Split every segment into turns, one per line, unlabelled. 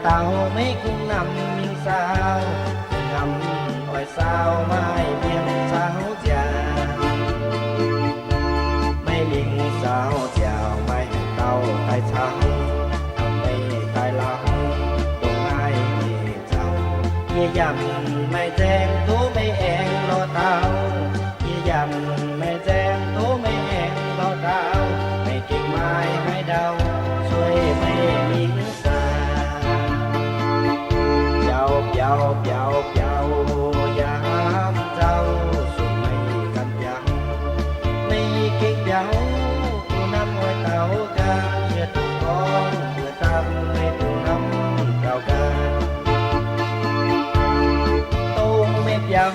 เต่าไม่คุ้มนำมิงสาวนำอ้อยสาวไม้เพียงสาวเจ้าไม่ลิงสาวเจ้าไม่เต่าไต่ช้างไม่ไต่หลังตรงไอ้เจ้าเยี่ยำไม่แจ้งตัวไม่แองรอเต่าเยี่ยำไม่แจ้งตัวไม่แองรอเต่าไม่เก่งไม้ให้เดาช่วยไม่ลิงสาเจ้าเจ้าเจ้าเจ้ายามเจ้าสุดไม่กันยังไม่เก่งเจ้าผู้นำอ้อยเต่ากาเยือดท้องเพื่อตามไม่ผู้นำเต่ากาตรงไม่เจ้า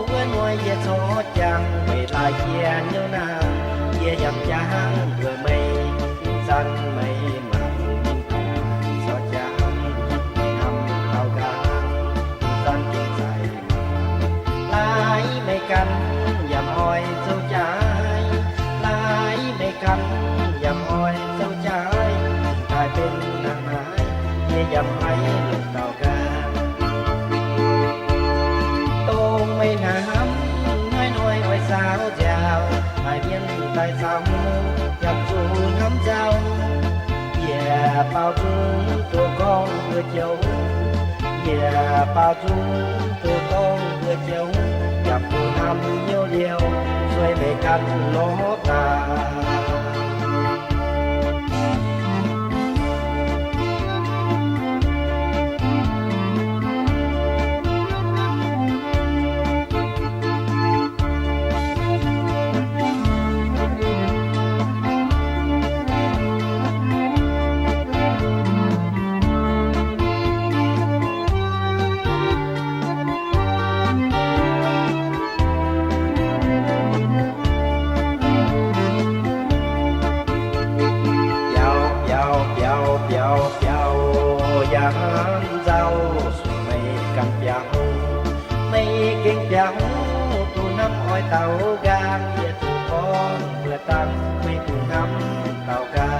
เพื่อนหน่วยเยี่ยโซจังไม่ลายเยี่ยเนื้อนางเยี่ยยำจางเพื่อไม่สั้นไม่มันสอจังนำเต่ากาสั้นกินใจลายไม่กันยำอ้อยเจ้าใจลายไม่กันยำอ้อยเจ้าใจกลายเป็นนางไม้เยี่ยยำให้ลูกเต่ากาตรงไม่น้ำน้อยน้อยอ้อยสาวเจ้าหายเพียงใต้เสายับสู่น้ำเจ้าเยี่ยเป่าจุงตัวกองเพื่อเจ้าเยี่ยเป่าจุงตัวกองเพื่อเจ้ายับสู่น้ำเดียวเดียวช่วยไม่กันโลตายามเจ้าสุดไม่กันเปียงไม่เก่งเปียงตูน้ำอ้อยเต่ากาเยียถูกพรเพื่อตั้งไม่ถูกน้ำเต่ากา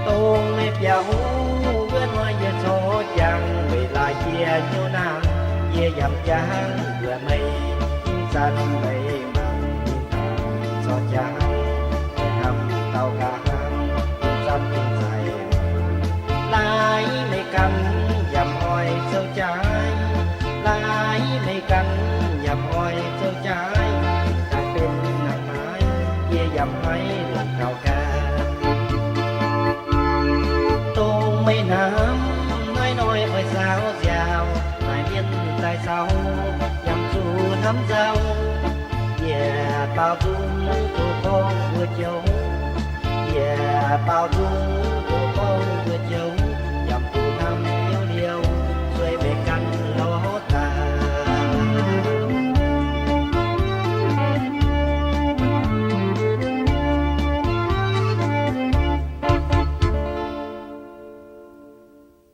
ตรงไม่เปียงเพื่อนว่าเยียโซจังเวลาเยียเยี่ยวนางเยียยำจางเพื่อไม่สั้นไม่มันสอจังนำเต่ากาสั้นกินใจลายไม่กันยำอ้อยเจ้าใจลายไม่กันยำอ้อยเจ้าใจกลายเป็นนางไม้เยี่ยยำให้ลูกเต่ากาตรงไม่น้ำน้อยน้อยอ้อยสาวเจ้าหายเวียนใต้เสายำสู่น้ำเจ้าเยี่ยเป่าจุงตัวกองเพื่อเจ้าเยี่ยเป่าจุงตัวกองเพื่อเจ้า